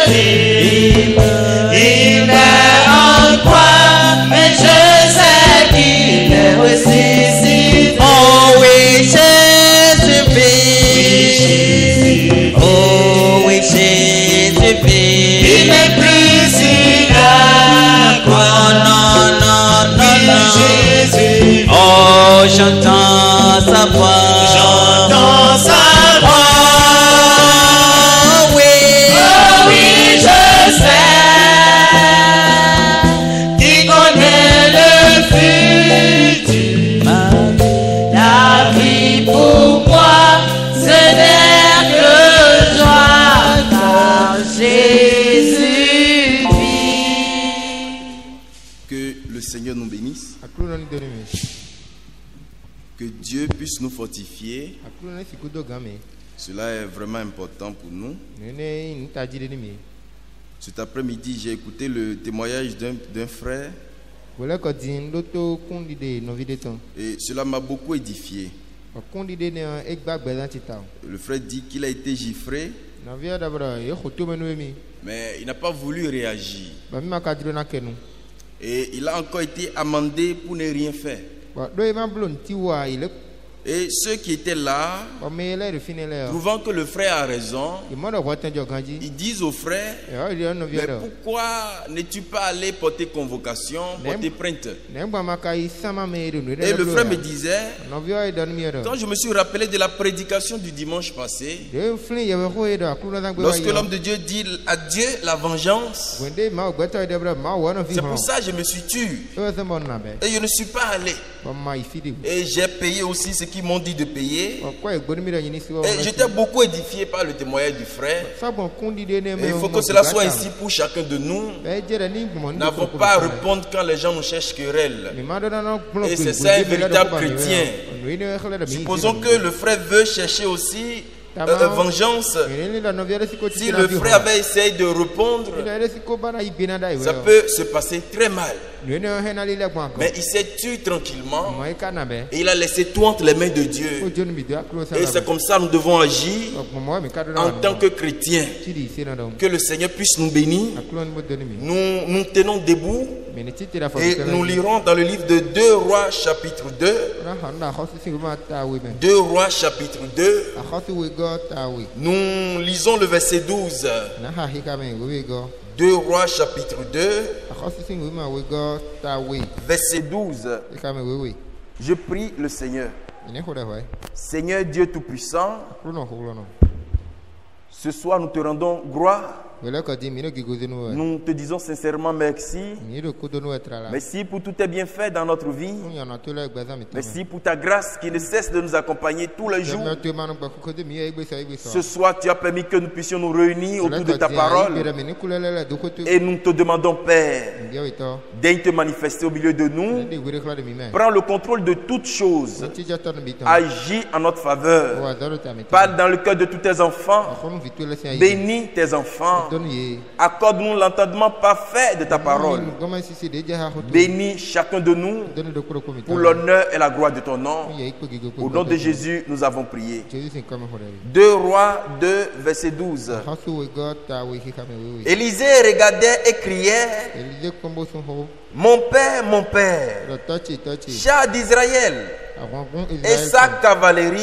Jésus, il est en croix, mais je sais qu'il est ressuscité. Oh oui, Jésus vit. Oh oui, Jésus vit. Il n'est plus sur la croix. Non, non, non, non. Jésus, Oh, j'entends sa voix. j'entends sa voix. Oh oui. Oh oui, je sais qu'il connaît le futur. La vie pour moi, ce n'est que joie, car Jésus vit. Que le Seigneur nous bénisse, que Dieu puisse nous fortifier. Cela est vraiment important pour nous. Cet après-midi, j'ai écouté le témoignage d'un frère et cela m'a beaucoup édifié. Le frère dit qu'il a été giflé, mais il n'a pas voulu réagir. Et il a encore été amendé pour ne rien faire. Et ceux qui étaient là, trouvant que le frère a raison, ils disent au frère, mais pourquoi n'es-tu pas allé porter convocation, porter plainte? Et le frère me disait, quand je me suis rappelé de la prédication du dimanche passé, lorsque l'homme de Dieu dit à Dieu la vengeance, c'est pour ça que je me suis tué. Et je ne suis pas allé. Et j'ai payé aussi ce qu'ils m'ont dit de payer. Et j'étais beaucoup édifié par le témoignage du frère. Et il faut que cela soit ainsi pour chacun de nous. Nous n'avons pas à répondre quand les gens nous cherchent querelle. Et c'est ça un véritable chrétien. Supposons que le frère veut chercher aussi vengeance. Si le frère avait essayé de répondre, ça peut se passer très mal. Mais il s'est tué tranquillement et il a laissé tout entre les mains de Dieu. Et c'est comme ça que nous devons agir en tant que chrétiens. Que le Seigneur puisse nous bénir. Nous tenons debout et nous lirons dans le livre de 2 Rois chapitre 2. 2 Rois chapitre 2. Nous lisons le verset 12. 2 Rois chapitre 2, verset 12. Je prie le Seigneur. Seigneur Dieu Tout-Puissant, ce soir nous te rendons gloire. Nous te disons sincèrement merci. Merci pour tous tes bienfaits dans notre vie. Merci pour ta grâce qui ne cesse de nous accompagner tous les jours. Ce soir, tu as permis que nous puissions nous réunir autour de ta parole. Et nous te demandons, Père, daigne te manifester au milieu de nous. Prends le contrôle de toutes choses. Agis en notre faveur. Parle dans le cœur de tous tes enfants. Bénis tes enfants. Accorde-nous l'entendement parfait de ta parole. Bénis chacun de nous pour l'honneur et la gloire de ton nom. Au nom de Jésus, nous avons prié. 2 Rois 2, verset 12. Élisée regardait et criait, mon père, char d'Israël et sa cavalerie.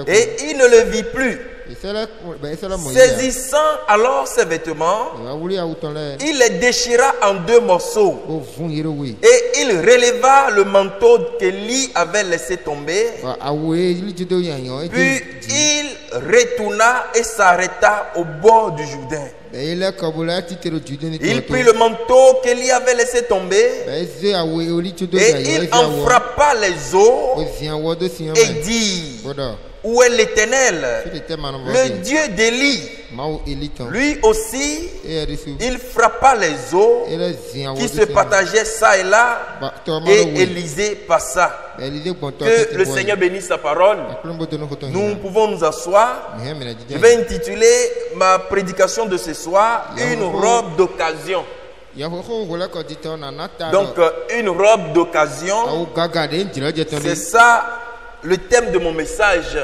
Et il ne le vit plus. Saisissant alors ses vêtements, il les déchira en 2 morceaux et il releva le manteau qu'Élie avait laissé tomber. Puis il retourna et s'arrêta au bord du Jourdain. Il prit le manteau qu'Élie avait laissé tomber et il en frappa les eaux et dit, où est l'Éternel, le Dieu d'Élie? Lui aussi, il frappa les eaux qui se partageaient ça et là, et Élisée passa. Que le Seigneur bénisse sa parole. Nous pouvons nous asseoir. Je vais intituler ma prédication de ce soir une robe d'occasion. Donc une robe d'occasion, c'est ça le thème de mon message,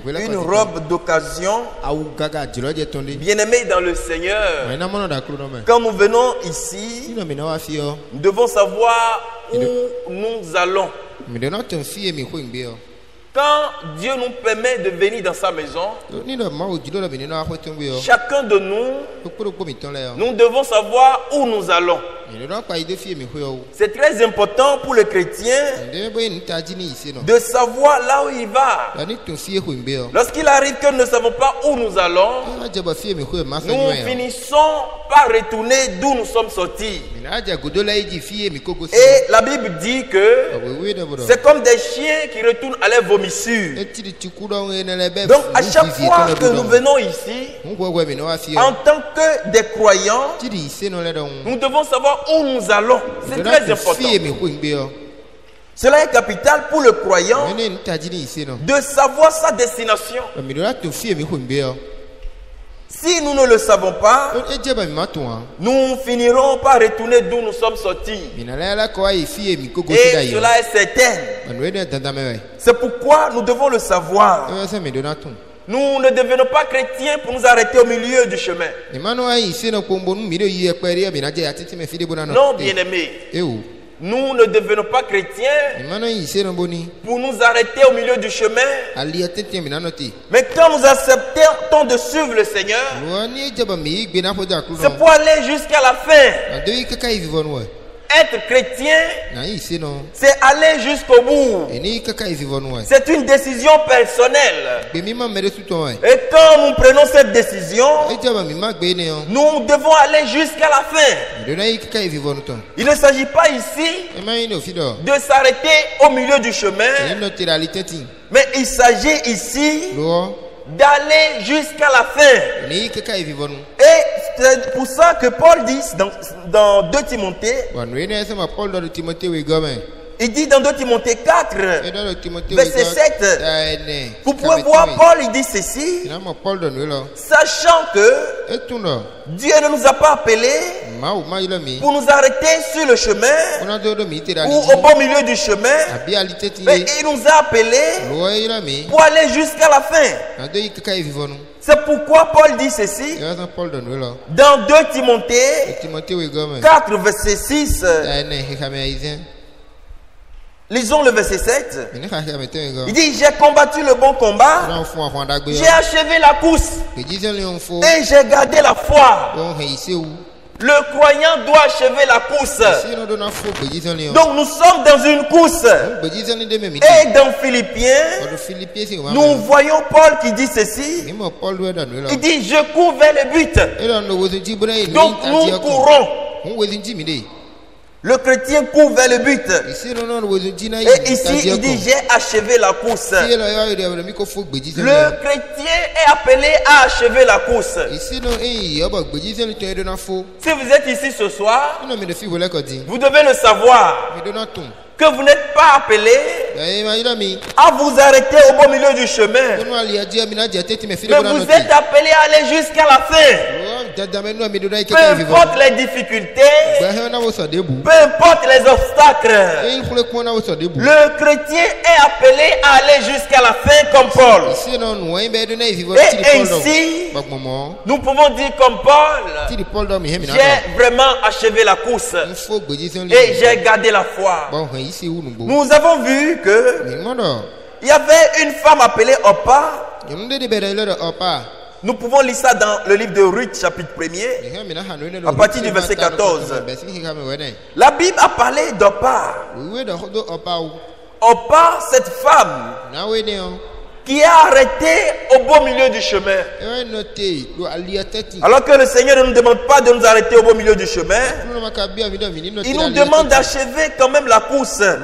une robe d'occasion. Bien-aimés dans le Seigneur, quand nous venons ici, nous devons savoir où nous allons. Quand Dieu nous permet de venir dans sa maison, chacun de nous devons savoir où nous allons. C'est très important pour le chrétien de savoir là où il va. Lorsqu'il arrive que nous ne savons pas où nous allons, nous finissons par retourner d'où nous sommes sortis. Et la Bible dit que c'est comme des chiens qui retournent à leur vomissure. Donc à chaque fois que nous venons ici, en tant que des croyants, nous devons savoir où nous allons. C'est très important. Cela est capital pour le croyant de savoir sa destination. Si nous ne le savons pas, nous finirons par retourner d'où nous sommes sortis. Et cela est certain. C'est pourquoi nous devons le savoir. Nous ne devenons pas chrétiens pour nous arrêter au milieu du chemin. Non, bien-aimés. Nous ne devenons pas chrétiens pour nous arrêter au milieu du chemin. Mais quand nous acceptons de suivre le Seigneur, c'est pour aller jusqu'à la fin. Être chrétien, c'est aller jusqu'au bout. C'est une décision personnelle. Et quand nous prenons cette décision, nous devons aller jusqu'à la fin. Il ne s'agit pas ici de s'arrêter au milieu du chemin, mais il s'agit ici d'aller jusqu'à la fin. Et c'est pour ça que Paul dit dans 2 Timothée, il dit dans 2 Timothée 4, verset 7, vous pouvez voir Paul, il dit ceci, sachant que Dieu ne nous a pas appelés pour nous arrêter sur le chemin ou au bon milieu du chemin, mais il nous a appelés pour aller jusqu'à la fin. C'est pourquoi Paul dit ceci dans 2 Timothée 4, verset 6. Lisons le verset 7. Il dit, j'ai combattu le bon combat, j'ai achevé la course et j'ai gardé la foi. Le croyant doit achever la course. Donc nous sommes dans une course. Et dans Philippiens, nous voyons Paul qui dit ceci. Il dit, je cours vers le but. Donc nous courons. Le chrétien court vers le but. Et ici, il dit, j'ai achevé la course. Le chrétien est appelé à achever la course. Si vous êtes ici ce soir, vous devez le savoir que vous n'êtes pas appelé à vous arrêter au beau milieu du chemin, mais vous êtes appelé à aller jusqu'à la fin. Peu importe les difficultés, peu importe les obstacles, le chrétien est appelé à aller jusqu'à la fin comme Paul. Et ici, nous pouvons dire comme Paul, j'ai vraiment achevé la course et j'ai gardé la foi. Nous avons vu que il y avait une femme appelée Orpa. Nous pouvons lire ça dans le livre de Ruth, chapitre 1er, à partir du verset 14. La Bible a parlé d'Orpa. Orpa, cette femme qui est arrêtée au beau milieu du chemin. Alors que le Seigneur ne nous demande pas de nous arrêter au beau milieu du chemin, il nous demande d'achever quand même la course. Et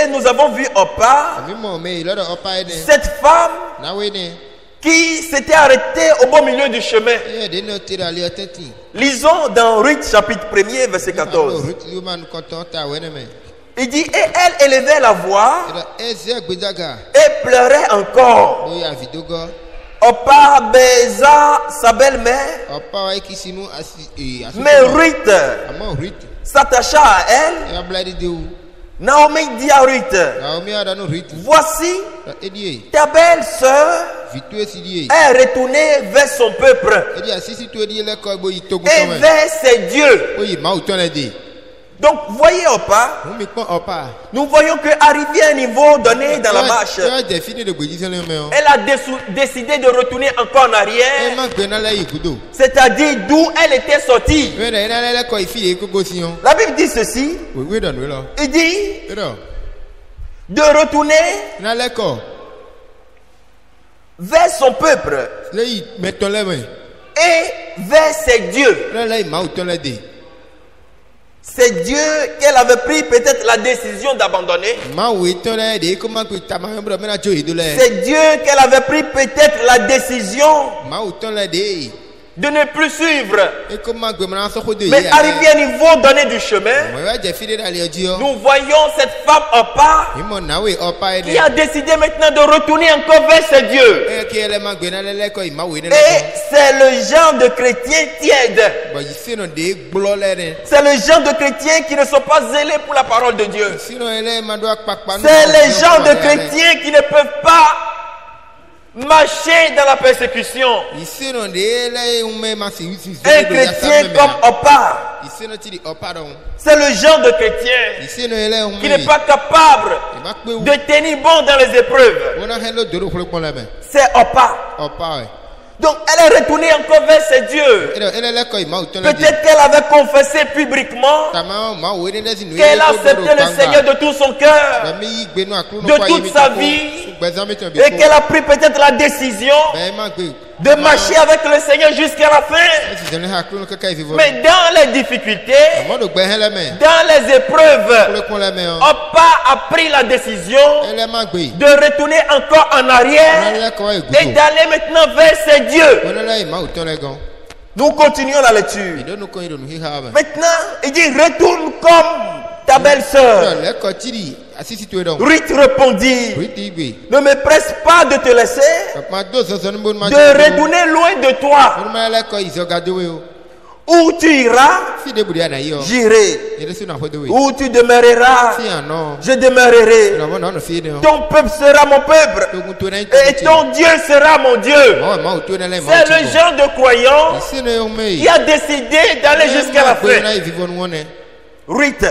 nous avons vu Orpa, cette femme qui s'était arrêtée au beau milieu du chemin. Lisons dans Ruth chapitre 1er verset 14. Il dit, et elle élevait la voix et pleurait encore. Orpa baisa sa belle-mère, mais Ruth s'attacha à elle Naomi dit à Ruth, voici ta belle-sœur est retournée vers son peuple et vers ses dieux. Donc, voyez Orpa, nous voyons qu'arrivé à un niveau donné dans la marche, elle a décidé de retourner encore en arrière, c'est-à-dire d'où elle était sortie. La Bible dit ceci, il dit de retourner vers son peuple et vers ses dieux. C'est Dieu qu'elle avait pris peut-être la décision d'abandonner. C'est Dieu qu'elle avait pris peut-être la décision de ne plus suivre. Mais arrivé à un niveau donné du chemin, nous voyons cette femme Orpa qui a décidé maintenant de retourner encore vers ses dieux. Et c'est le genre de chrétiens tièdes. C'est le genre de chrétiens qui ne sont pas zélés pour la parole de Dieu. C'est les gens de chrétiens qui ne peuvent pas marcher dans la persécution. Un chrétien comme Orpa, c'est le genre de chrétien qui n'est pas capable de tenir bon dans les épreuves. C'est Orpa. Donc elle est retournée encore vers ses dieux. Peut-être qu'elle avait confessé publiquement qu'elle acceptait le Seigneur de tout son cœur, de toute sa vie, et qu'elle a pris peut-être la décision de marcher avec le Seigneur jusqu'à la fin. Mais dans les difficultés, dans les épreuves, Orpa a pris la décision de retourner encore en arrière et d'aller maintenant vers ses dieux. Nous continuons la lecture. Maintenant, il dit retourne comme ta belle-sœur. Ruth répondit, ne me presse pas de te laisser, de retourner loin de toi. Où tu iras, j'irai. Où tu demeureras, je demeurerai. Ton peuple sera mon peuple et ton Dieu sera mon Dieu. C'est le genre de croyant qui a décidé d'aller jusqu'à la fin. Ruth.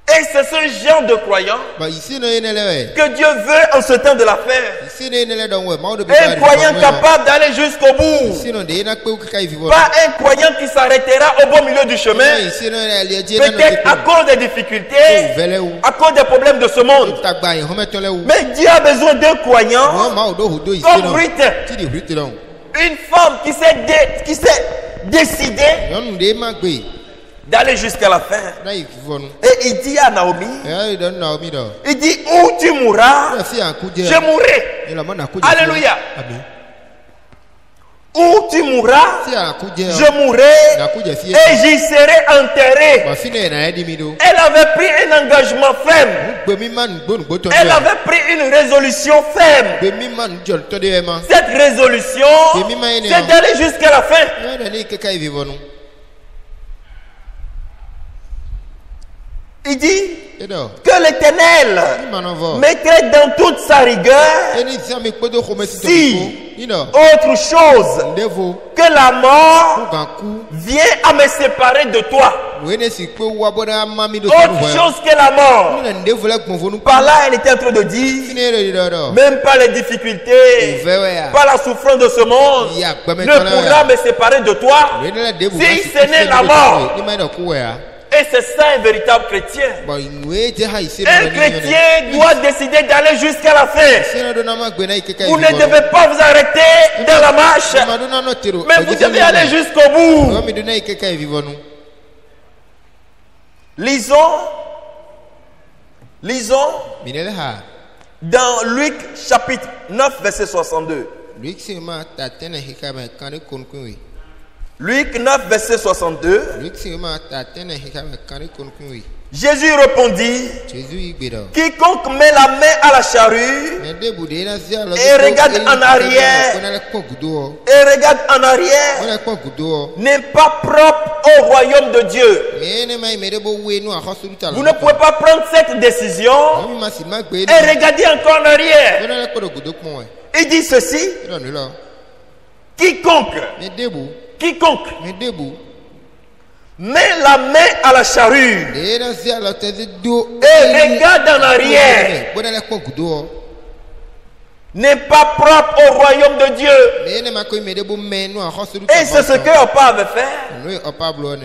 Et c'est ce genre de croyant que Dieu veut en ce temps de la fin. Un croyant capable d'aller jusqu'au bout. Pas un croyant qui s'arrêtera au beau milieu du chemin. Peut-être à cause des difficultés, à cause des problèmes de ce monde. Mais Dieu a besoin d'un croyant comme Ruth. Une femme qui s'est décidée d'aller jusqu'à la fin. Et il dit à Naomi, il dit où tu mourras, je mourrai. Alléluia. Où tu mourras, je mourrai et j'y serai enterré. Elle avait pris un engagement ferme. Elle avait pris une résolution ferme. Cette résolution, c'est d'aller jusqu'à la fin. Il dit que l'Éternel mettrait dans toute sa rigueur si autre chose que la mort vient à me séparer de toi. Autre chose que la mort. Par là, elle était en train de dire, même pas les difficultés, pas la souffrance de ce monde ne pourra me séparer de toi si ce n'est la mort. Et c'est ça un véritable chrétien. Un chrétien doit décider d'aller jusqu'à la fin. Vous ne devez pas vous arrêter dans la marche, mais vous devez aller jusqu'au bout. Lisons dans Luc chapitre 9 verset 62. Luc 9 verset 62. Jésus répondit, quiconque met la main à la charrue et regarde en arrière n'est pas propre au royaume de Dieu. Vous ne pouvez pas prendre cette décision et regarder encore en arrière. Il dit ceci, quiconque met la main à la charrue et regarde en arrière n'est pas propre au royaume de Dieu. Et c'est ce que Opa avait fait.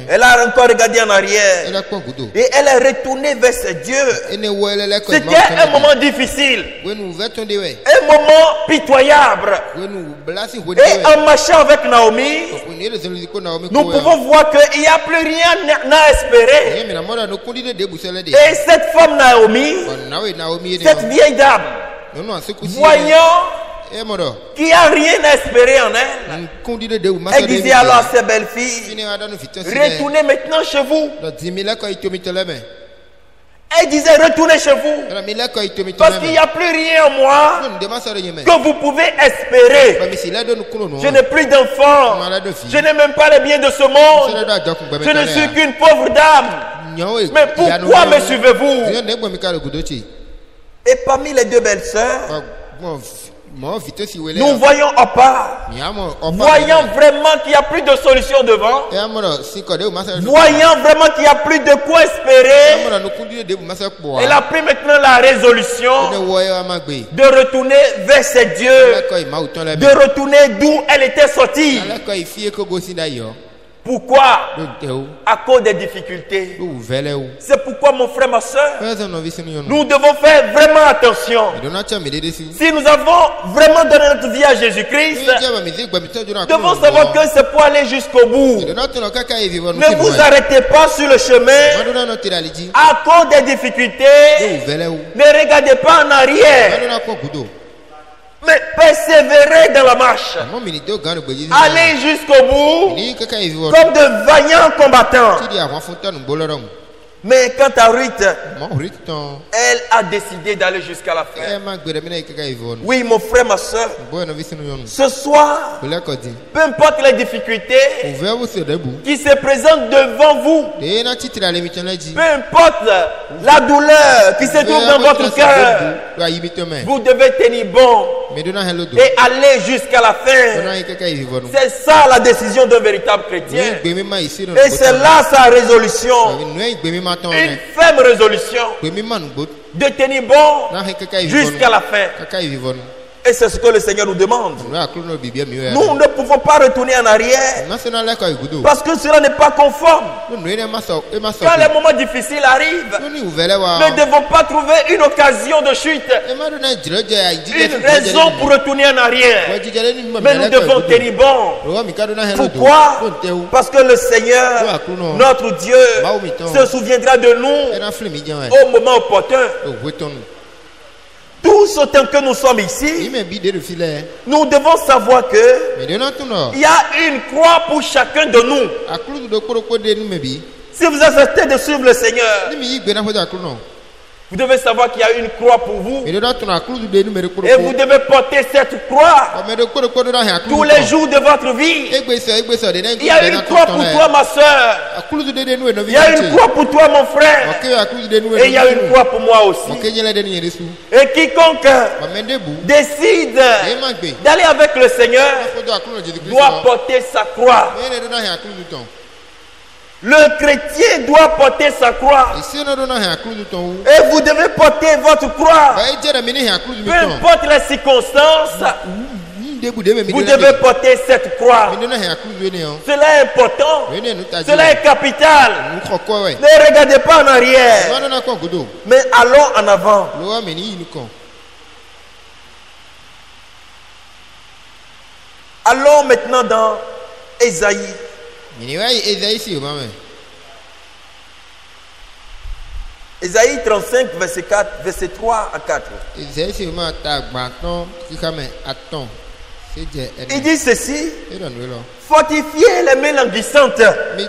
Elle a encore regardé en arrière et elle est retournée vers ses dieux. C'était un moment difficile, un moment pitoyable. Et en marchant avec Naomi, nous pouvons voir qu'il n'y a plus rien à espérer. Et cette femme Naomi, cette vieille dame, voyant qu'il n'y a rien à espérer en elle, elle disait alors à ses belles filles, retournez maintenant chez vous. Elle disait retournez chez vous, parce qu'il n'y a plus rien en moi que vous pouvez espérer. Je n'ai plus d'enfants, je n'ai même pas les biens de ce monde, je ne suis qu'une pauvre dame. Mais pourquoi me suivez-vous? Et parmi les deux belles sœurs, nous voyons Opa, voyant vraiment qu'il n'y a plus de solution devant, voyant vraiment qu'il n'y a plus de quoi espérer, elle a pris maintenant la résolution de retourner vers ses dieux, de retourner d'où elle était sortie. Pourquoi? À cause des difficultés. C'est pourquoi mon frère, ma soeur, nous devons faire vraiment attention. Si nous avons vraiment donné notre vie à Jésus-Christ, nous devons savoir que c'est pour aller jusqu'au bout. Ne vous arrêtez pas sur le chemin à cause des difficultés. Ne regardez pas en arrière, mais persévérez dans la marche. Allez jusqu'au bout comme de vaillants combattants. Mais quant à Ruth, elle a décidé d'aller jusqu'à la fin. Oui, mon frère, ma soeur, ce soir, peu importe les difficultés qui se présentent devant vous, peu importe la douleur qui se trouve dans votre cœur, vous devez tenir bon et aller jusqu'à la fin. C'est ça la décision d'un véritable chrétien. Et c'est là sa résolution. Une ferme résolution de tenir bon jusqu'à la fin. Et c'est ce que le Seigneur nous demande. Nous ne pouvons pas retourner en arrière parce que cela n'est pas conforme. Quand les moments difficiles arrivent, nous ne devons pas trouver une occasion de chute, une raison pour retourner en arrière. Mais nous devons tenir bon. Pourquoi? Parce que le Seigneur, notre Dieu, se souviendra de nous au moment opportun. Tous autant que nous sommes ici, nous devons savoir que il y a une croix pour chacun de nous. Si vous acceptez de suivre le Seigneur, vous devez savoir qu'il y a une croix pour vous. Et vous devez porter cette croix tous les jours de votre vie. Il y a une croix pour toi, ma soeur. Il y a une croix pour toi, mon frère. Et il y a une croix pour moi aussi. Et quiconque décide d'aller avec le Seigneur doit porter sa croix. Le chrétien doit porter sa croix. Et vous devez porter votre croix. Peu importe les circonstances, vous devez porter cette croix. Cela est important. Cela est capital. Ne regardez pas en arrière, mais allons en avant. Allons maintenant dans Ésaïe. Ésaïe 35, verset 4, verset 3 à 4. Il dit ceci: fortifiez les mains languissantes et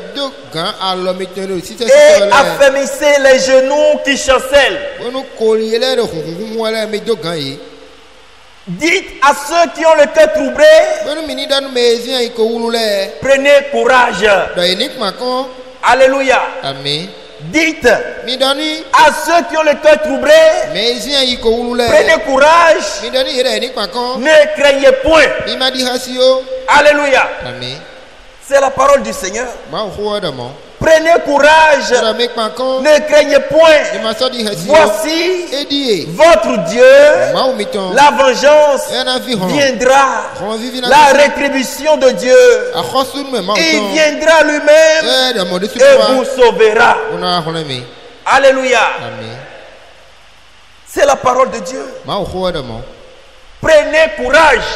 affermissez les genoux qui chancellent. Dites à ceux qui ont le cœur troublé: prenez courage. Alléluia. Amen. Dites à ceux qui ont le cœur troublé: prenez courage, ne craignez point. Alléluia. Amen. C'est la parole du Seigneur. Prenez courage, ne craignez point. Voici votre Dieu, la vengeance viendra, la rétribution de Dieu. Il viendra lui-même et vous sauvera. Alléluia. C'est la parole de Dieu. Prenez courage.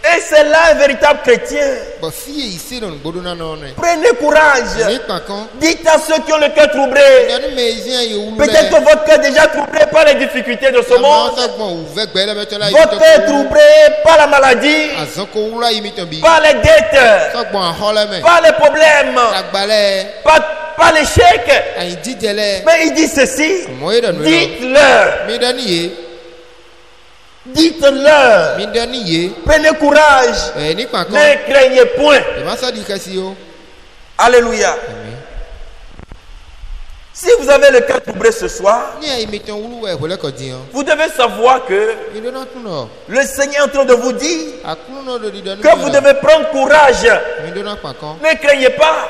Et c'est là un véritable chrétien. Prenez courage. Dites à ceux qui ont le cœur troublé. Peut-être que votre cœur est déjà troublé par les difficultés de ce monde. Votre cœur est troublé par la maladie, par les dettes, par les problèmes, par l'échec. Mais il dit ceci: dites-leur. Dites-leur, prenez courage, ne craignez point. Alléluia. Si vous avez le cœur troublé ce soir, vous devez savoir que le Seigneur est en train de vous dire que vous devez prendre courage. Ne craignez pas.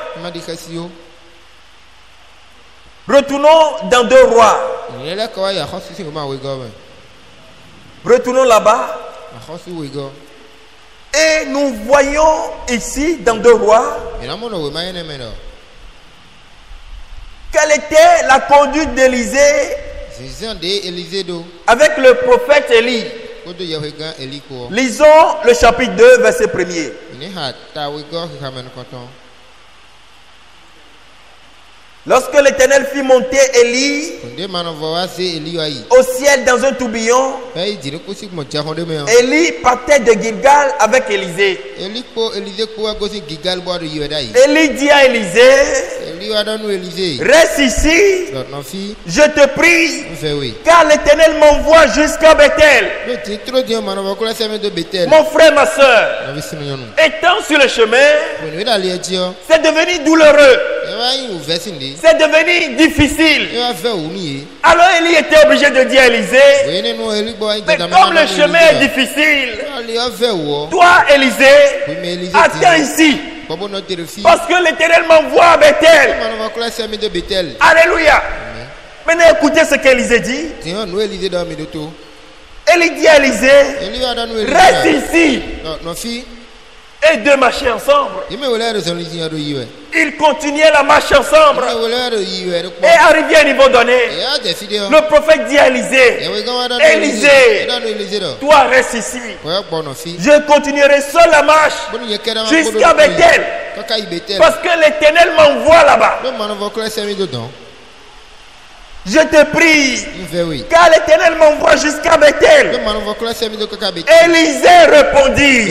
Retournons dans 2 Rois. Retournons là-bas. Et nous voyons ici dans 2 Rois quelle était la conduite d'Élisée avec le prophète Élie. Lisons le chapitre 2, verset 1er. Lorsque l'Éternel fit monter Élie au ciel dans un tourbillon, Élie partait de Gilgal avec Élisée. Élie dit à Élisée: reste ici, je te prie, car l'Éternel m'envoie jusqu'à Bethel. Mon frère, ma soeur, étant sur le chemin, c'est devenu douloureux. C'est devenu difficile. Alors Élie était obligé de dire à Élisée: mais comme le chemin est difficile, toi Élisée, attends ici, parce que l'Éternel m'envoie à Bethel. Alléluia. Maintenant écoutez ce qu'Élisée dit. Élie dit à Élisée: reste ici. Et 2 marchaient ensemble. Ils continuaient la marche ensemble. Et arrivé à un niveau donné, le prophète dit à Élisée: Élisée, toi reste ici. Je continuerai seul la marche jusqu'à Bethel, parce que l'Éternel m'envoie là-bas. Je te prie, car l'Éternel m'envoie jusqu'à Bethel. Élisée répondit: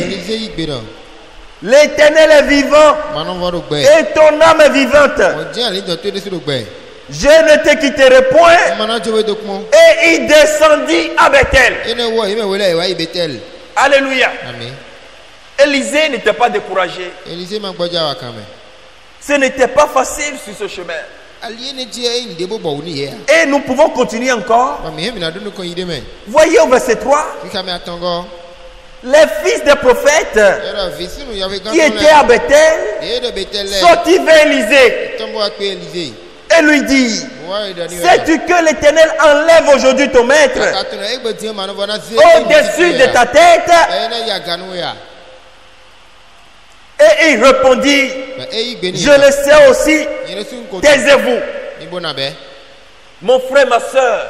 l'Éternel est vivant et ton âme est vivante. Je ne te quitterai point. Et il descendit à Bethel. Alléluia. Élisée n'était pas découragé. Ce n'était pas facile sur ce chemin. Et nous pouvons continuer encore. Voyez au verset 3. Les fils des prophètes qui étaient à Bethel sortirent vers Élisée et lui dit: sais-tu que l'Éternel enlève aujourd'hui ton maître au-dessus de ta tête? Et il répondit: je le sais aussi, taisez-vous. Mon frère, ma soeur,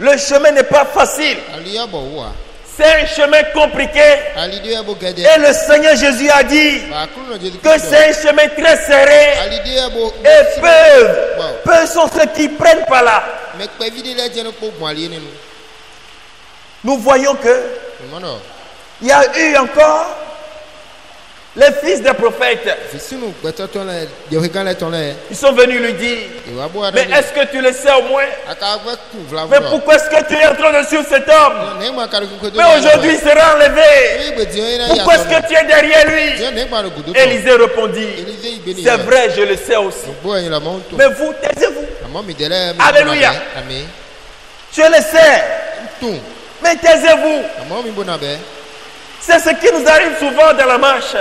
le chemin n'est pas facile. C'est un chemin compliqué. Et le Seigneur Jésus a dit que c'est un chemin très serré. Et peu sont ceux qui prennent par là. Nous voyons que Il y a eu encore les fils des prophètes. Ils sont venus lui dire, mais est-ce que tu le sais au moins? Mais pourquoi est-ce que tu es en train de suivre cet homme? Mais aujourd'hui il sera enlevé. Pourquoi est-ce que tu es derrière lui? Élisée répondit, c'est vrai, je le sais aussi. Mais vous, taisez-vous. Alléluia. Je le sais. Mais taisez-vous. C'est ce qui nous arrive souvent dans la marche.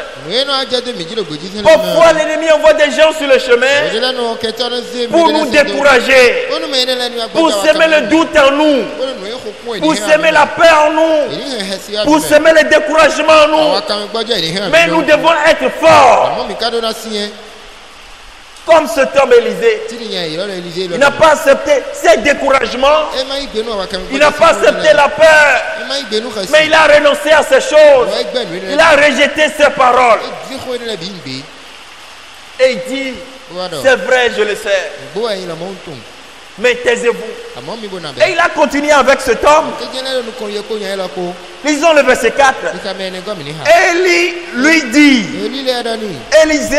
Parfois l'ennemi envoie des gens sur le chemin pour nous décourager, pour semer le doute en nous, pour semer la peur en nous, pour semer le découragement en nous. Mais nous devons être forts. Comme cet homme Élisée, il n'a pas accepté ses découragements, il n'a pas accepté la peur, mais il a renoncé à ces choses, il a rejeté ses paroles. Et il dit, c'est vrai, je le sais, mais taisez-vous. Et il a continué avec cet homme. Lisons le verset 4. Élie lui dit, Élisée,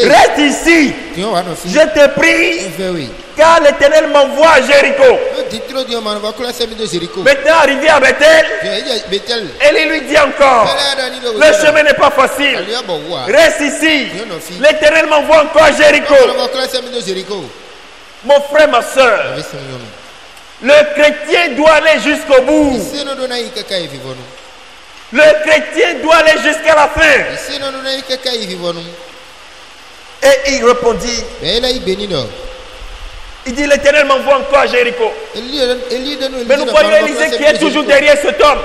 reste ici. Je te prie, car l'Éternel m'envoie à Jéricho. Maintenant arrivé à Bethel, Élie lui dit encore, le chemin n'est pas facile. Reste ici. L'Éternel m'envoie encore à Jéricho. Mon frère, ma soeur, le chrétien doit aller jusqu'au bout. Le chrétien doit aller jusqu'à la fin. Et il répondit, il dit, l'Éternel m'envoie encore à Jéricho. Mais nous voyons Élisée qui est toujours derrière cet homme,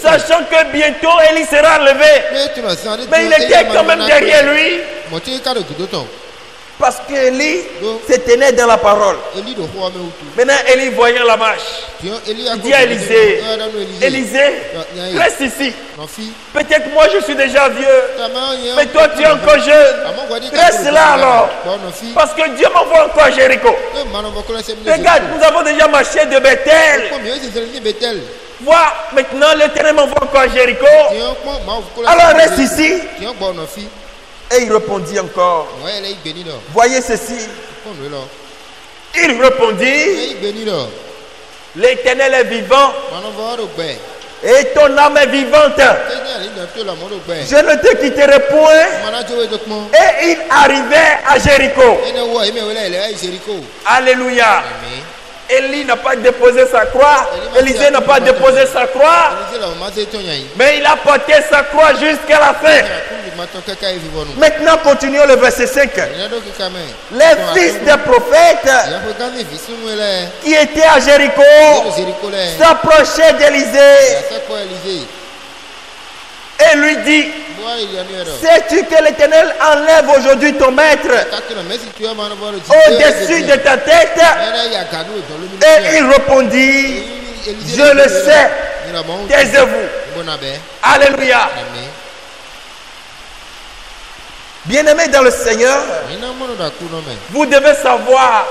sachant que bientôt Élie sera enlevé. Mais il était quand même derrière lui, parce qu'Élie se tenait dans la parole. Maintenant, Élie voyant la marche, il dit à Élisée, Élisée, reste ici. Peut-être moi je suis déjà vieux, mais toi tu es encore jeune. Reste là alors. Parce que Dieu m'envoie encore à Jéricho. Regarde, nous avons déjà marché de Bethel. Vois, maintenant l'Éternel m'envoie encore à Jéricho. Alors reste ici. Et il répondit encore, voyez ceci. Il répondit, l'Éternel est vivant et ton âme est vivante. Je ne te quitterai point. Et il arrivait à Jéricho. Alléluia. Élie n'a pas déposé sa croix. Élisée n'a pas déposé sa croix. Mais il a porté sa croix jusqu'à la fin. Maintenant, continuons le verset 5. Les fils des prophètes qui étaient à Jéricho s'approchaient d'Élisée et lui dit, sais-tu que l'Éternel enlève aujourd'hui ton maître au-dessus de ta tête? Et il répondit, je le sais, taisez-vous. Alléluia. Bien-aimés dans le Seigneur, vous devez savoir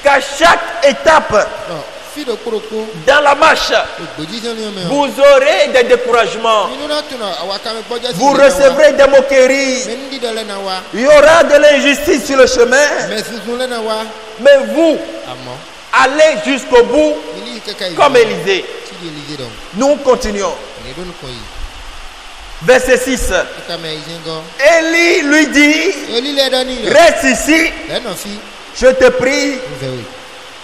qu'à chaque étape dans la marche, vous aurez des découragements, vous recevrez des moqueries, il y aura de l'injustice sur le chemin, mais vous allez jusqu'au bout comme Élisée. Nous continuons. Verset 6. Élie lui dit, reste ici, je te prie,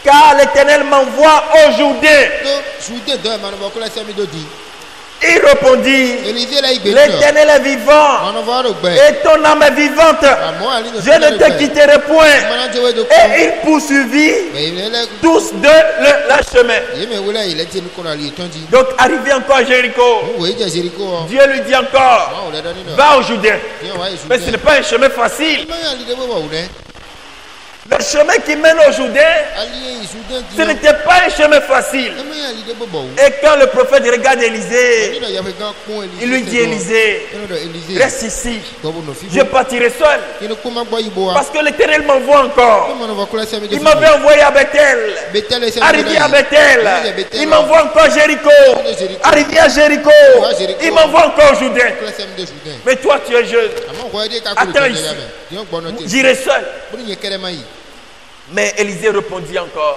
car l'Éternel m'envoie au Jourdain. Il répondit, l'Éternel est vivant et ton âme est vivante. Je ne te quitterai point. Et il poursuivit tous deux le chemin. Donc arrivé encore à Jéricho, Dieu lui dit encore, va au Jourdain. Mais ce n'est pas un chemin facile. Le chemin qui mène au Jourdain, ce n'était pas un chemin facile. Et quand le prophète regarde Élisée, il lui dit: Élisée, reste ici, je partirai seul. Parce que l'Éternel m'envoie encore. Il m'avait envoyé à Bethel. Arrivé à Bethel, il m'envoie encore à Jéricho. Arrivé à Jéricho, il m'envoie encore au Jourdain. Mais toi, tu es jeune. Attends ici. J'irai seul. Mais Élisée répondit encore.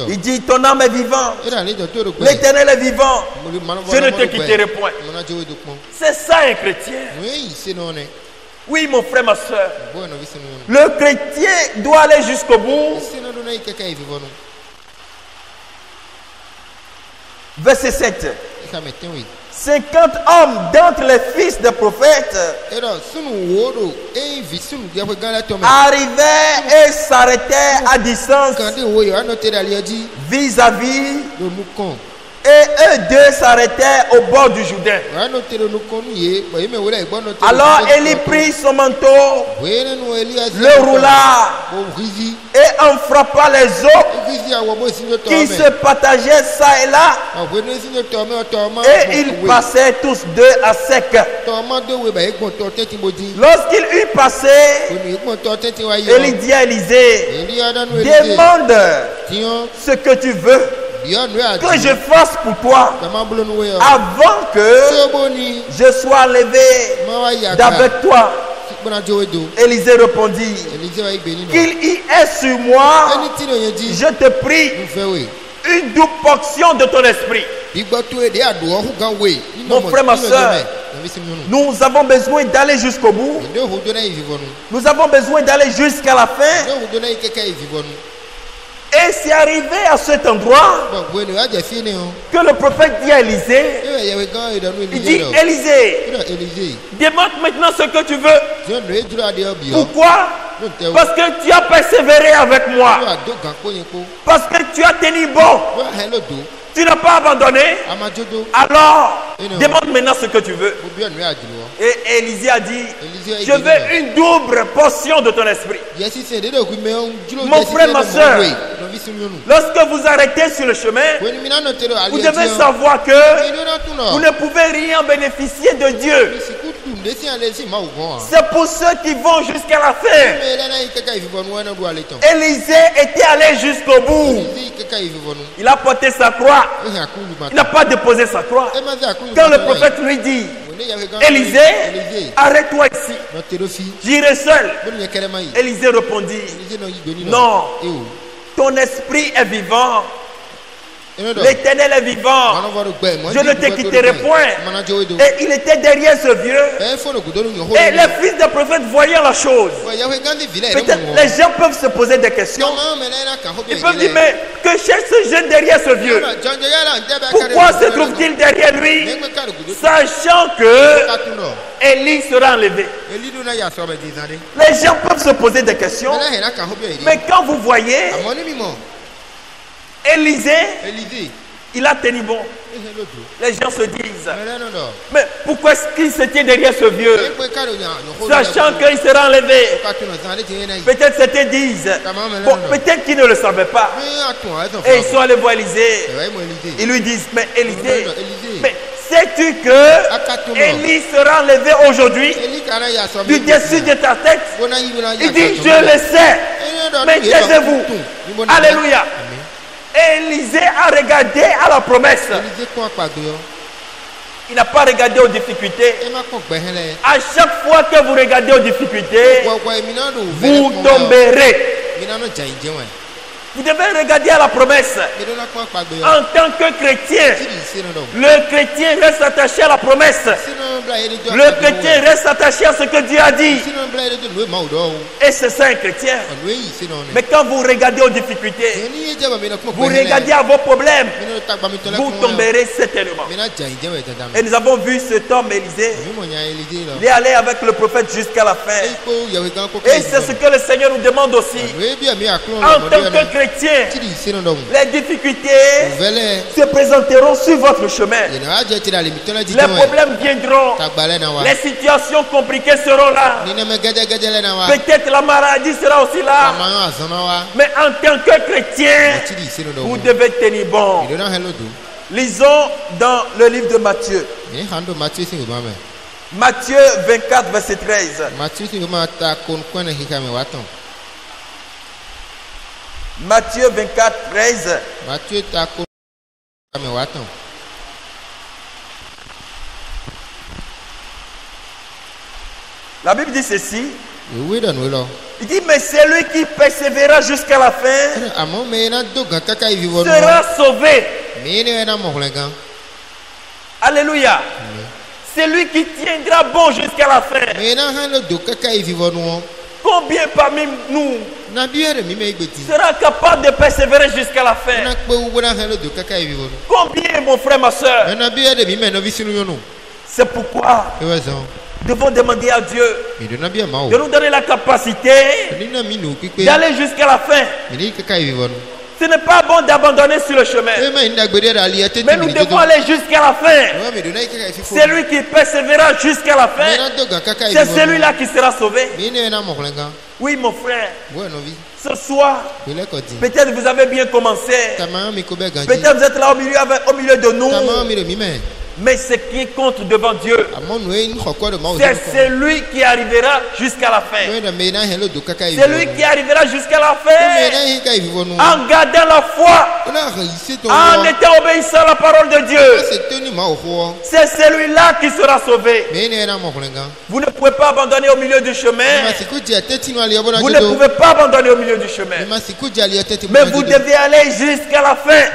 Il dit: ton âme est vivante. L'Éternel est vivant. Je ne te quitterai point. C'est ça un chrétien. Oui, mon frère, ma soeur. Le chrétien doit aller jusqu'au bout. Verset 7. 50 hommes d'entre les fils des prophètes arrivaient et s'arrêtaient à distance vis-à-vis, et eux deux s'arrêtaient au bord du Jourdain. Alors Élie prit son manteau, le roula et en frappant les eaux qui se partageaient ça et là, et ils passaient tous deux à sec. Lorsqu'il eut passé, Élie dit à Élisée: demande ce que tu veux que je fasse pour toi avant que je sois levé d'avec toi. Élisée répondit: qu'il y ait sur moi, je te prie, une double portion de ton esprit. Mon frère, ma soeur, nous avons besoin d'aller jusqu'au bout. Nous avons besoin d'aller jusqu'à la fin. Et c'est arrivé à cet endroit que le prophète dit à Élisée, il dit: Élisée, demande maintenant ce que tu veux. Pourquoi? Parce que tu as persévéré avec moi. Parce que tu as tenu bon. Tu n'as pas abandonné. Alors, demande maintenant ce que tu veux. Et Élisée a dit: je veux une double portion de ton esprit. Mon frère, ma soeur, lorsque vous arrêtez sur le chemin, vous devez savoir que vous ne pouvez rien bénéficier de Dieu. C'est pour ceux qui vont jusqu'à la fin. Élisée était allé jusqu'au bout. Il a porté sa croix. Il n'a pas déposé sa croix. Quand le prophète lui dit: Élisée, arrête-toi ici, j'irai seul. Élisée répondit: non, ton esprit est vivant. L'Éternel est vivant. Je ne te quitterai point. Et il était derrière ce vieux. Et les fils des prophètes voyant la chose, peut-être les gens peuvent se poser des questions. Ils peuvent dire: mais que cherche ce jeune derrière ce vieux? Pourquoi se trouve-t-il derrière lui? Sachant que Élie sera enlevé. Les gens peuvent se poser des questions. Mais quand vous voyez Élisée, il a tenu bon. Les gens se disent: mais pourquoi est-ce qu'il se tient derrière ce vieux, sachant qu'il sera enlevé? Peut-être c'était disent, bon, peut-être qu'ils ne le savaient pas. Et ils sont allés voir Élisée. Ils lui disent: mais Élisée, mais sais-tu que Élie sera enlevé aujourd'hui du dessus de ta tête? Il dit: je le sais, mais taisez-vous. Alléluia. Élisée a regardé à la promesse. Il n'a pas regardé aux difficultés. À chaque fois que vous regardez aux difficultés, vous tomberez. Vous devez regarder à la promesse. En tant que chrétien, le chrétien reste attaché à la promesse. Le chrétien reste attaché à ce que Dieu a dit. Et c'est ça un chrétien. Mais quand vous regardez aux difficultés, vous regardez à vos problèmes, vous tomberez certainement. Et nous avons vu cet homme Élisée. Il est allé avec le prophète jusqu'à la fin. Et c'est ce que le Seigneur nous demande aussi. En tant que chrétien, chrétien, les difficultés se présenteront sur votre chemin. Les problèmes viendront. Les situations compliquées seront là. Peut-être la maladie sera aussi là. Mais en tant que chrétien, vous devez tenir bon. Lisons dans le livre de Matthieu. Matthieu 24, verset 13. Matthieu 24, 13. La Bible dit ceci. Il dit, mais celui qui persévérera jusqu'à la fin sera sauvé. Alléluia. Celui qui tiendra bon jusqu'à la fin. Combien parmi nous sera capable de persévérer jusqu'à la fin? Combien, mon frère, ma soeur? C'est pourquoi nous devons demander à Dieu de nous donner la capacité d'aller jusqu'à la fin. Ce n'est pas bon d'abandonner sur le chemin. Mais nous devons aller jusqu'à la fin. Celui qui persévérera jusqu'à la fin, c'est celui-là qui sera sauvé. Oui, mon frère. Ce soir, peut-être vous avez bien commencé. Peut-être vous êtes là au milieu de nous. Mais ce qui compte devant Dieu, c'est celui qui arrivera jusqu'à la fin. Celui qui arrivera jusqu'à la fin en gardant la foi, en étant obéissant à la parole de Dieu. C'est celui-là qui sera sauvé. Vous ne pouvez pas abandonner au milieu du chemin. Vous ne pouvez pas abandonner au milieu du chemin. Mais vous devez aller jusqu'à la fin.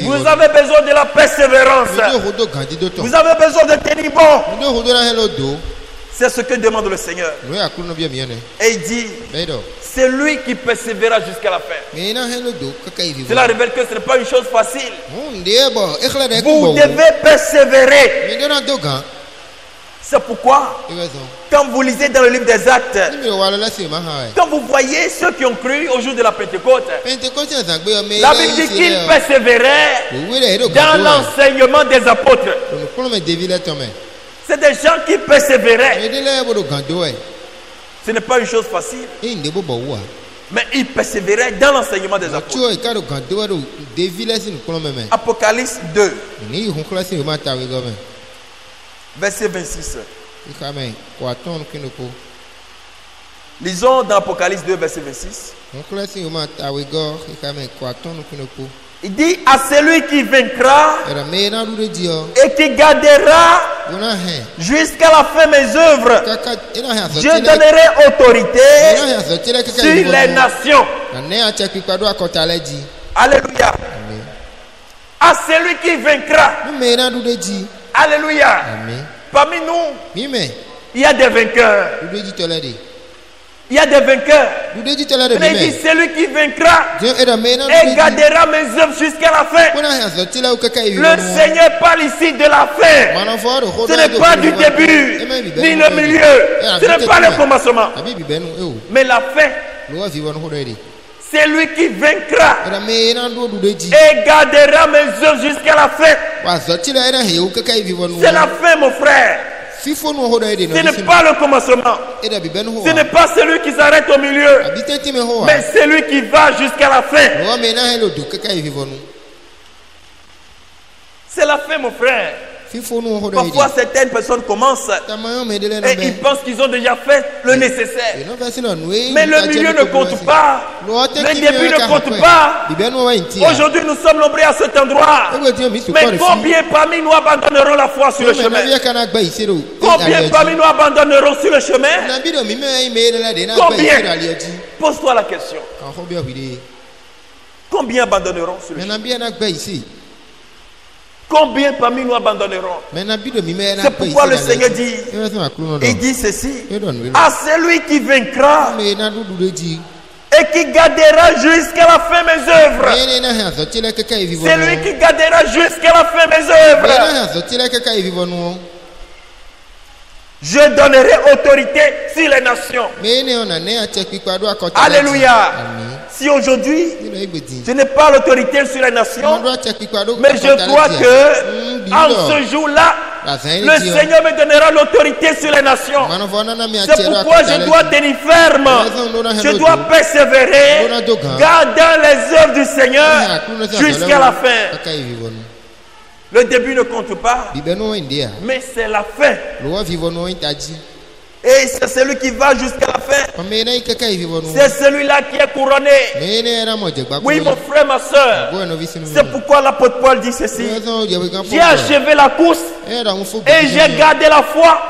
Vous avez besoin de la persévérance. Vous avez besoin de tenir bon. C'est ce que demande le Seigneur. Et il dit, c'est lui qui persévérera jusqu'à la fin. Cela révèle que ce n'est pas une chose facile. Vous devez persévérer. C'est pourquoi, quand vous lisez dans le livre des Actes, quand vous voyez ceux qui ont cru au jour de la Pentecôte, la Bible dit qu'ils persévéraient dans l'enseignement des apôtres. C'est des gens qui persévéraient. Ce n'est pas une chose facile. Mais ils persévéraient dans l'enseignement des apôtres. Apocalypse 2. Verset 26. Lisons dans Apocalypse 2, verset 26. Il dit à celui qui vaincra et qui gardera jusqu'à la fin mes œuvres, je donnerai autorité sur les nations. Alléluia. À celui qui vaincra. Alléluia. Parmi nous, il y a des vainqueurs. Il y a des vainqueurs. Mais il dit celui qui vaincra et gardera mes œuvres jusqu'à la fin. Le Seigneur parle ici de la fin. Ce n'est pas du début ni le milieu. Ce n'est pas le commencement. Mais la fin. C'est lui qui vaincra et gardera mes œuvres jusqu'à la fin. C'est la fin, mon frère. Ce n'est pas le commencement. Ce n'est pas celui qui s'arrête au milieu. Mais celui qui va jusqu'à la fin. C'est la fin, mon frère. Parfois, certaines personnes commencent et ils pensent qu'ils ont déjà fait le nécessaire. Mais le milieu ne compte pas. Le début ne compte pas. Aujourd'hui, nous sommes nombreux à cet endroit. Mais combien parmi nous abandonneront la foi sur le chemin? Combien parmi nous abandonneront sur le chemin? Combien? Pose-toi la question. Combien abandonneront sur le chemin? Combien parmi nous abandonneront? C'est pourquoi le Seigneur dit, il dit ceci, à celui qui vaincra et qui gardera jusqu'à la fin mes œuvres. Celui qui gardera jusqu'à la fin mes œuvres. Je donnerai autorité sur les nations. Alléluia. Si aujourd'hui, je n'ai pas l'autorité sur les nations, mais je crois que en ce jour-là, le Seigneur me donnera l'autorité sur les nations. C'est pourquoi je dois tenir ferme. Je dois persévérer, gardant les œuvres du Seigneur jusqu'à la fin. Le début ne compte pas, mais c'est la fin. Et c'est celui qui va jusqu'à la fin. C'est celui-là qui est couronné. Oui, mon frère, ma soeur. C'est pourquoi l'apôtre Paul dit ceci. J'ai achevé la course et j'ai gardé la foi.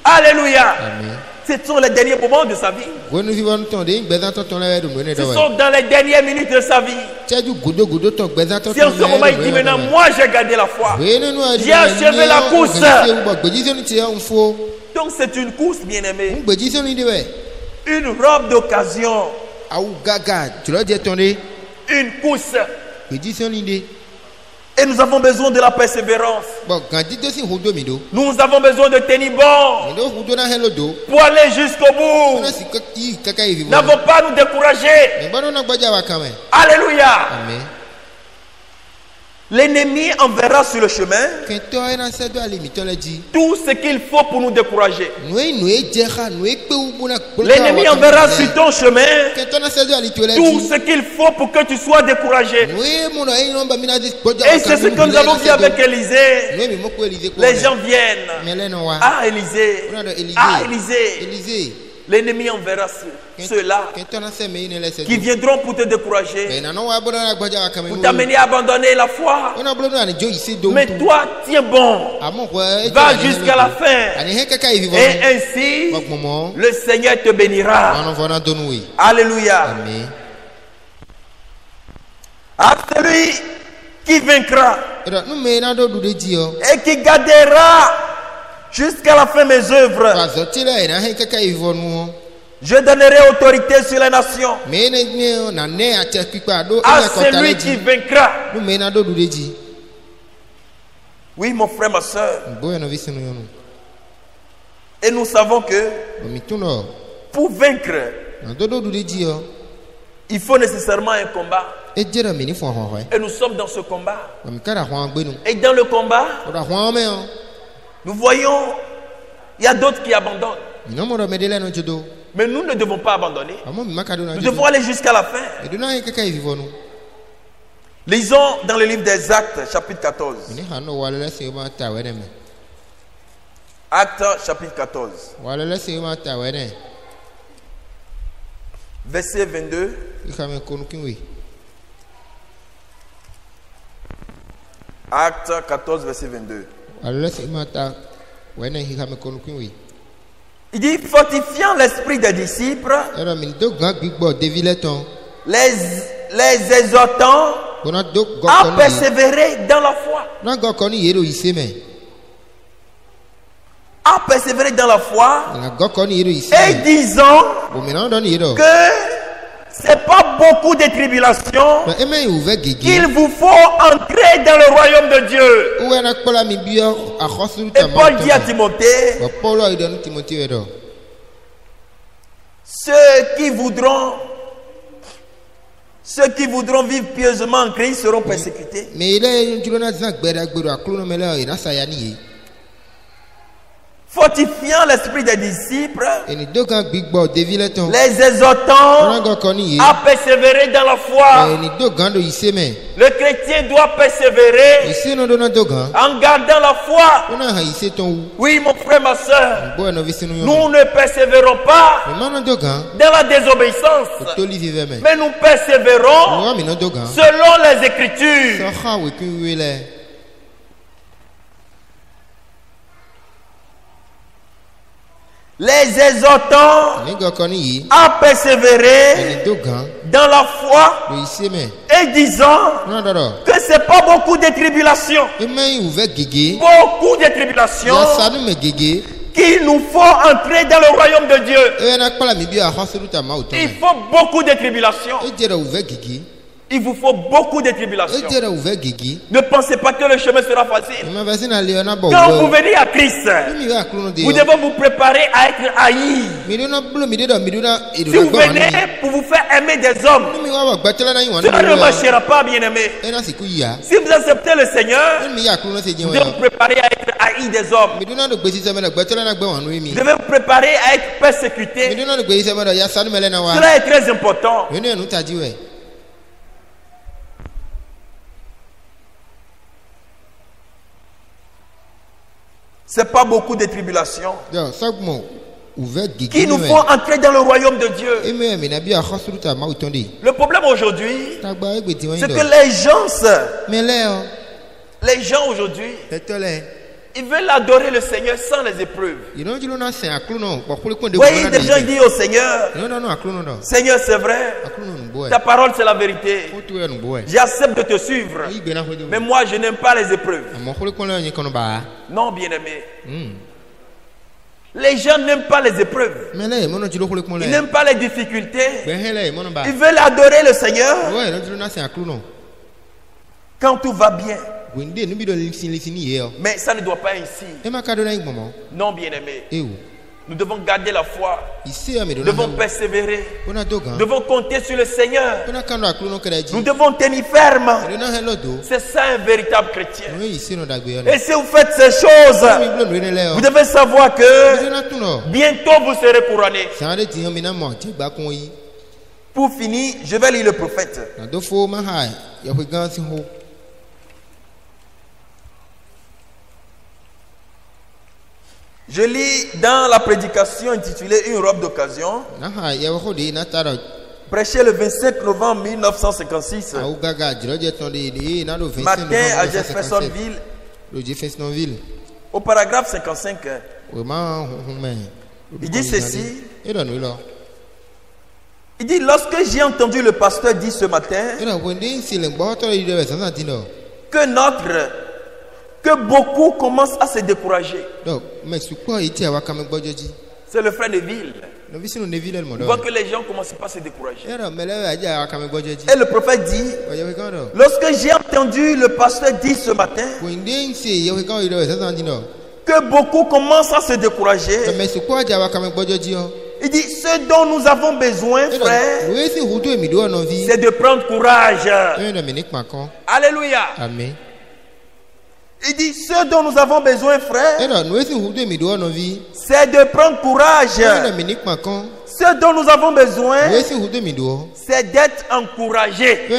Alléluia. Ce sont les derniers moments de sa vie. Ce sont dans les dernières minutes de sa vie. C'est en ce moment il dit maintenant, moi j'ai gardé la foi. J'ai achevé la course. Donc c'est une course, bien-aimée. Une robe d'occasion. Une course. Et nous avons besoin de la persévérance. Nous avons besoin de tenir bon pour aller jusqu'au bout. N'avons pas nous décourager. Alléluia. Amen. L'ennemi enverra sur le chemin tout ce qu'il faut pour nous décourager. L'ennemi enverra sur ton chemin tout ce qu'il faut pour que tu sois découragé. Et c'est ce que nous avons fait avec Élisée. Les gens viennent. Ah, Élisée. Ah, Élisée. L'ennemi enverra ceux-là qui viendront pour te décourager, pour t'amener à abandonner la foi. Mais toi, tiens bon, va jusqu'à la fin. Et ainsi, le Seigneur te bénira. Alléluia. À celui qui vaincra et qui gardera jusqu'à la fin mes œuvres, je donnerai autorité sur les nations. À celui qui vaincra. Oui, mon frère, ma soeur. Et nous savons que pour vaincre, il faut nécessairement un combat. Et nous sommes dans ce combat. Et dans le combat, nous voyons, il y a d'autres qui abandonnent. Mais nous ne devons pas abandonner. Nous devons aller jusqu'à la fin. Lisons dans le livre des Actes, chapitre 14. Actes, chapitre 14. Verset 22. Actes 14, verset 22. Il dit, fortifiant l'esprit des disciples, les exhortant à persévérer dans la foi. À persévérer dans la foi et disant que c'est pas beaucoup de tribulations qu'il vous faut entrer dans le royaume de Dieu. Et Paul dit à Timothée, ceux qui voudront vivre pieusement en Christ seront persécutés. Fortifiant l'esprit des disciples, les exhortant à persévérer dans la foi. Le chrétien doit persévérer en gardant la foi. Oui, mon frère, ma soeur, nous ne persévérons pas dans la désobéissance, mais nous persévérons selon les Écritures. Les exhortant à persévérer dans la foi et disant que c'est pas beaucoup de tribulations. Beaucoup de tribulations qu'il nous faut entrer dans le royaume de Dieu. Il faut beaucoup de tribulations. Il vous faut beaucoup de tribulations. Ne pensez pas que le chemin sera facile. Quand vous venez à Christ, vous devez vous préparer à être haï. Si vous venez pour vous faire aimer des hommes, cela ne marchera pas, bien-aimé. Si vous acceptez le Seigneur, vous devez vous préparer à être haï des hommes. Vous devez vous préparer à être persécuté. Cela est très important. Ce n'est pas beaucoup de tribulations qui nous font entrer dans le royaume de Dieu. Le problème aujourd'hui, c'est que les gens aujourd'hui, ils veulent adorer le Seigneur sans les épreuves. Vous voyez, des gens disent au Seigneur, Seigneur, c'est vrai, ta parole c'est la vérité. J'accepte de te suivre, mais moi je n'aime pas les épreuves. Non, bien-aimé. Les gens n'aiment pas les épreuves. Ils n'aiment pas les difficultés. Ils veulent adorer le Seigneur quand tout va bien. Mais ça ne doit pas être ainsi. Non, bien-aimé. Nous devons garder la foi. Nous devons persévérer. Nous devons compter sur le Seigneur. Nous devons tenir ferme. C'est ça un véritable chrétien. Et si vous faites ces choses, vous devez savoir que bientôt vous serez couronné. Pour finir, je vais lire le prophète. Je lis dans la prédication intitulée Une robe d'occasion, prêché le 25 novembre 1956, matin à Jeffersonville, au paragraphe 55. Il dit ceci. Il dit, lorsque j'ai entendu le pasteur dire ce matin que beaucoup commencent à se décourager. C'est le frère Neville. Il voit que les gens ne commencent pas à se décourager. Et le prophète dit, lorsque j'ai entendu le pasteur dire ce matin que beaucoup commencent à se décourager, il dit, ce dont nous avons besoin, frère, c'est de prendre courage. Alléluia. Amen. Il dit, ce dont nous avons besoin, frère, c'est de prendre courage. Ce dont nous avons besoin, c'est d'être encouragé.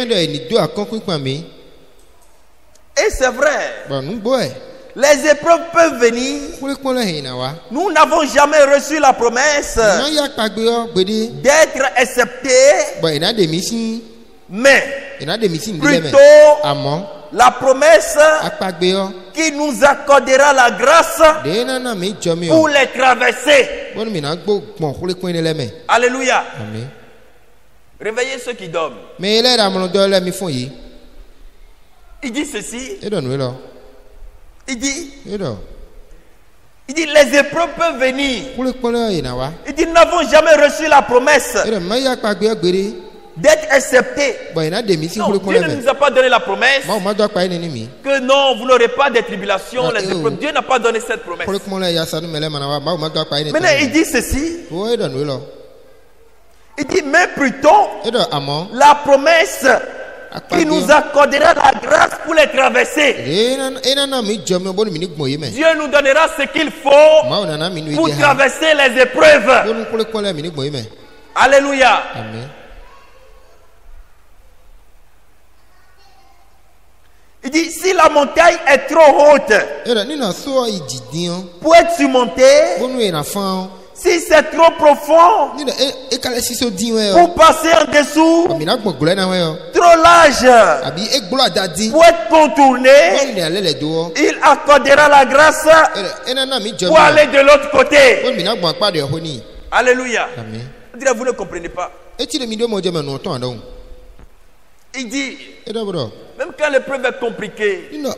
Et c'est vrai. Les épreuves peuvent venir. Nous n'avons jamais reçu la promesse d'être acceptés, mais plutôt la promesse qui nous accordera la grâce pour les traverser. Alléluia. Réveillez ceux qui dorment. Il dit ceci. Il dit, les épreuves peuvent venir. Il dit, nous n'avons jamais reçu la promesse d'être accepté. Non, Dieu ne nous a pas donné la promesse que non, vous n'aurez pas de tribulation, les épreuves. Dieu n'a pas donné cette promesse. Maintenant, il dit ceci. Il dit, mais plutôt la promesse qui nous accordera la grâce pour les traverser. Dieu nous donnera ce qu'il faut pour traverser les épreuves. Alléluia. Amen. Il dit, si la montagne est trop haute pour être surmontée, si c'est trop profond pour passer en dessous, trop large pour être contourné, il accordera la grâce pour aller de l'autre côté. Alléluia. Vous ne comprenez pas. Il dit, même quand l'épreuve est compliquée, même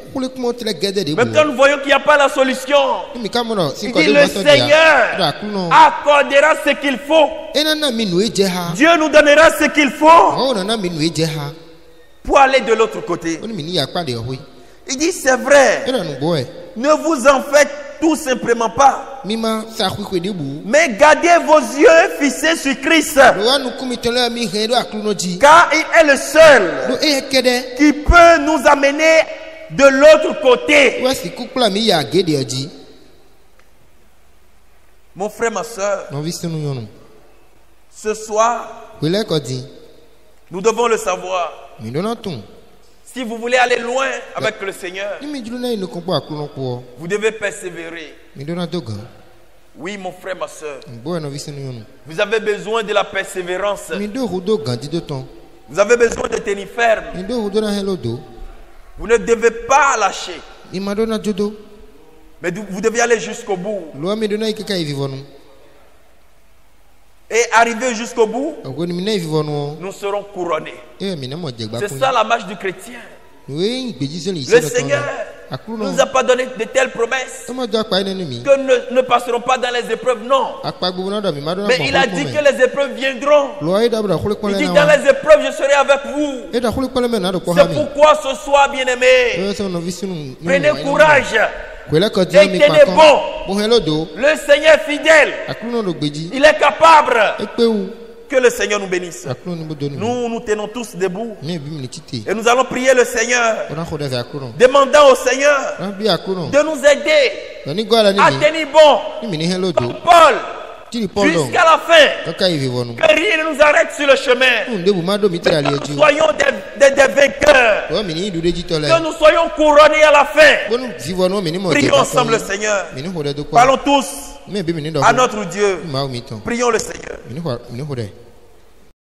quand nous voyons qu'il n'y a pas la solution, il dit, le Seigneur accordera ce qu'il faut. Dieu nous donnera ce qu'il faut pour aller de l'autre côté. Il dit c'est vrai. Ne vous en faites tout simplement pas. Mais gardez vos yeux fixés sur Christ. Car il est le seul qui peut nous amener de l'autre côté. Mon frère, ma soeur, ce soir, nous devons le savoir. Si vous voulez aller loin avec le Seigneur, vous devez persévérer. Oui, mon frère, ma soeur. Vous avez besoin de la persévérance. Vous avez besoin de tenir ferme. Vous ne devez pas lâcher. Mais vous devez aller jusqu'au bout. Et arriver jusqu'au bout, nous serons couronnés. C'est ça la marche du chrétien. Le Seigneur ne nous a pas donné de telles promesses que nous ne passerons pas dans les épreuves, non. Mais il a dit que les épreuves viendront. Il dit dans les épreuves je serai avec vous. C'est pourquoi ce soir, bien-aimés, prenez courage et tenez bon. Le Seigneur est fidèle. Il est capable. Que le Seigneur nous bénisse. Nous tenons tous debout. Et nous allons prier le Seigneur. Demandant au Seigneur de nous aider à tenir bon. Comme Paul. Jusqu'à la fin. Que rien ne nous arrête sur le chemin. Que nous soyons des vainqueurs. Que nous soyons couronnés à la fin. Prions ensemble le Seigneur. Parlons tous à notre Dieu. Prions le Seigneur.